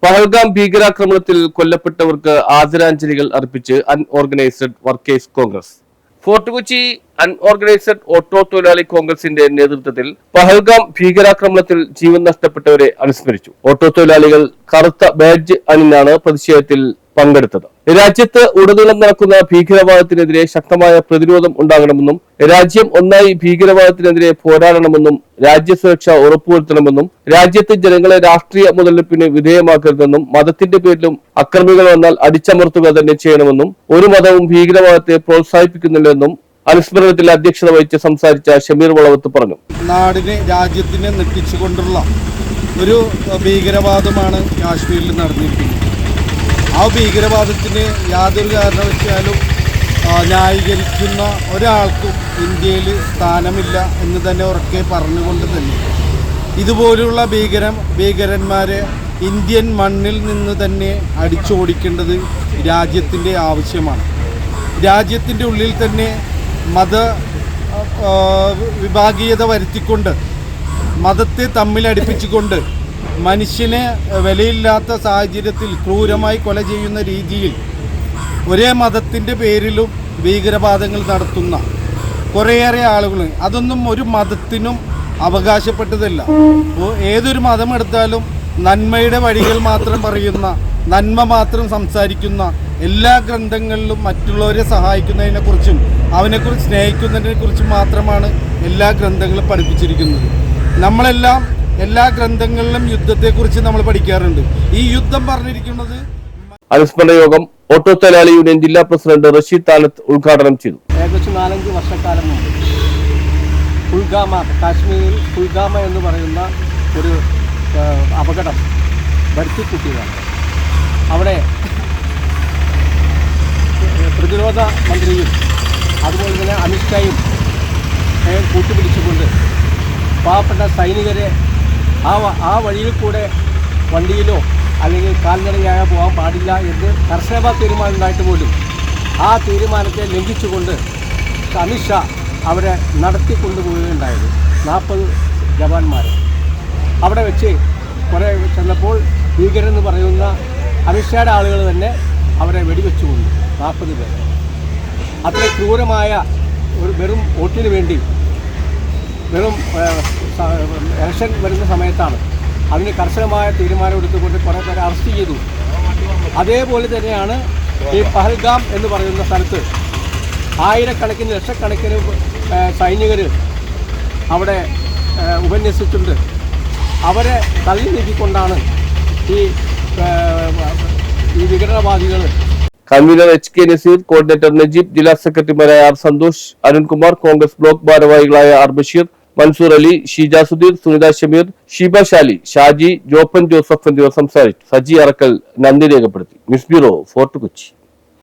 പഹൽഗാം ഭീകരാക്രമണത്തിൽ കൊല്ലപ്പെട്ടവർക്ക് ആദരാഞ്ജലികൾ അർപ്പിച്ച് unorganised workers Congress. Fort Kochi unorganised auto തൊഴിലാളി കോൺഗ്രസിന്റെ നേതൃത്വത്തിൽ പഹൽഗാം ഭീകരാക്രമണത്തിൽ ജീവൻ നഷ്ടപ്പെട്ടവരെ അനുസ്മരിച്ചു. ഓട്ടോ തൊഴിലാളികൾ കറുത്ത ബാഡ്ജ് അണിഞ്ഞാണ് പ്രതിഷേധത്തിൽ പങ്കെടുത്തത്. രാജ്യത്ത് ഉടനീളം നടക്കുന്ന ഭീകരവാദത്തിനെതിരെ ശക്തമായ പ്രതിരോധം ഉണ്ടാകണമെന്നും രാജ്യം ഒന്നായി ഭീകരവാദത്തിനെതിരെ പോരാടണമെന്നും രാജ്യസുരക്ഷ ഉറപ്പുവരുത്തണമെന്നും രാജ്യത്തെ ജനങ്ങളെ രാഷ്ട്രീയ മുതലെടുപ്പിന് വിധേയമാക്കരുതെന്നും മതത്തിന്റെ പേരിലും അക്രമികൾ വന്നാൽ അടിച്ചമർത്തുക തന്നെ ചെയ്യണമെന്നും ഒരു മതവും ഭീകരവാദത്തെ പ്രോത്സാഹിപ്പിക്കുന്നില്ലെന്നും അനുസ്മരണത്തിൽ അധ്യക്ഷത വഹിച്ച് സംസാരിച്ച ഷമീർ വളവത്ത് പറഞ്ഞു. നാടിനെ രാജ്യത്തിനെ നെട്ടിച്ചുകൊണ്ടുള്ള ഒരു ഭീകരവാദമാണ് കാശ്മീരിൽ നടന്നിരിക്കുന്നത്. ആ ഭീകരവാദത്തിന് യാതൊരു കാരണവശാലും ന്യായീകരിക്കുന്ന ഒരാൾക്കും ഇന്ത്യയിൽ സ്ഥാനമില്ല എന്ന് തന്നെ ഉറക്കെ പറഞ്ഞുകൊണ്ട് തന്നെ ഇതുപോലുള്ള ഭീകരന്മാരെ ഇന്ത്യൻ മണ്ണിൽ നിന്ന് തന്നെ അടിച്ചോടിക്കേണ്ടത് രാജ്യത്തിൻ്റെ ആവശ്യമാണ്. രാജ്യത്തിൻ്റെ ഉള്ളിൽ തന്നെ മത വിഭാഗീയത വരുത്തിക്കൊണ്ട് മതത്തെ തമ്മിലടിപ്പിച്ചുകൊണ്ട് മനുഷ്യനെ വിലയില്ലാത്ത സാഹചര്യത്തിൽ ക്രൂരമായി കൊല ചെയ്യുന്ന രീതിയിൽ ഒരേ മതത്തിൻ്റെ പേരിലും ഭീകരവാദങ്ങൾ നടത്തുന്ന കുറേയേറെ ആളുകൾ, അതൊന്നും ഒരു മതത്തിനും അവകാശപ്പെട്ടതല്ല. ഏതൊരു മതം എടുത്താലും നന്മയുടെ വഴികൾ മാത്രം പറയുന്ന, നന്മ മാത്രം സംസാരിക്കുന്ന, എല്ലാ ഗ്രന്ഥങ്ങളിലും മറ്റുള്ളവരെ സഹായിക്കുന്നതിനെക്കുറിച്ചും അവനെക്കുറിച്ച് സ്നേഹിക്കുന്നതിനെക്കുറിച്ചും മാത്രമാണ് എല്ലാ ഗ്രന്ഥങ്ങളും പഠിപ്പിച്ചിരിക്കുന്നത്. നമ്മളെല്ലാം എല്ലാ ഗ്രന്ഥങ്ങളിലും യുദ്ധത്തെക്കുറിച്ച് നമ്മൾ പഠിക്കാറുണ്ട്. ഈ യുദ്ധം പറഞ്ഞിരിക്കുന്നത്. അനുസ്മരണ യോഗം ഓട്ടോ തൊഴിലാളി യൂണിയൻ ജില്ലാ പ്രസിഡന്റ് റഷീദ് താലത്ത് ഉദ്ഘാടനം ചെയ്തു. ഏകദേശം 4-5 വർഷക്കാലം മുമ്പ് പുൽഗാമ, കാശ്മീരിൽ പുൽഗാമ എന്ന് പറയുന്ന ഒരു അപകടം വരുത്തിക്കൂട്ടിയതാണ്. അവിടെ പ്രതിരോധ മന്ത്രിയും അതുപോലെ തന്നെ അമിത്ഷായും കൂട്ടുപിടിച്ചുകൊണ്ട് പാവപ്പെട്ട സൈനികരെ ആ വഴിയിൽ കൂടെ വണ്ടിയിലോ അല്ലെങ്കിൽ കാൽനടയായോ പോകാൻ പാടില്ല എന്ന് കർശന തീരുമാനം ഉണ്ടായിട്ട് പോലും ആ തീരുമാനത്തെ ലംഘിച്ചുകൊണ്ട് അമിത്ഷാ അവരെ നടത്തിക്കൊണ്ടുപോവുകയുണ്ടായത്. 40 ജവാന്മാർ അവിടെ വെച്ച് കുറേ ചെന്നപ്പോൾ ഭീകരെന്ന് പറയുന്ന അമിത്ഷായുടെ ആളുകൾ തന്നെ അവരെ വെടിവെച്ചു കൊണ്ടു. 40 പേർ. അത്ര ക്രൂരമായ ഒരു വെറും വോട്ടിന് വേണ്ടി, വെറും ഇലക്ഷൻ വരുന്ന സമയത്താണ് അതിന് കർശനമായ തീരുമാനമെടുത്തുകൊണ്ട് കുറേ പേരെ അറസ്റ്റ് ചെയ്തു. അതേപോലെ തന്നെയാണ് ഈ പഹൽഗാം എന്ന് പറയുന്ന സ്ഥലത്ത് ആയിരക്കണക്കിന് ലക്ഷക്കണക്കിന് സൈനികർ അവിടെ ഉപന്യസിച്ചിട്ടുണ്ട്. അവരെ തള്ളി നീക്കിക്കൊണ്ടാണ് ഈ വിഘടനവാദികൾ. Convener HK Naseer, coordinator Najeeb, ജില്ലാ സെക്രട്ടറിമാരായ ആർ സന്തോഷ്, അരുൺകുമാർ, കോൺഗ്രസ് ബ്ലോക്ക് ഭാരവാഹികളായ ആർ ബഷീർ, മൻസൂർ അലി, ഷീജ സുധീർ, സുനിത ഷമീർ, ഷീബ ഷാലി, ഷാജി, ജോപ്പൻ ജോസഫ് എന്നിവർ സംസാരിച്ചു. സജി അറക്കൽ നന്ദി രേഖപ്പെടുത്തി. News bureau, Fort Kochi.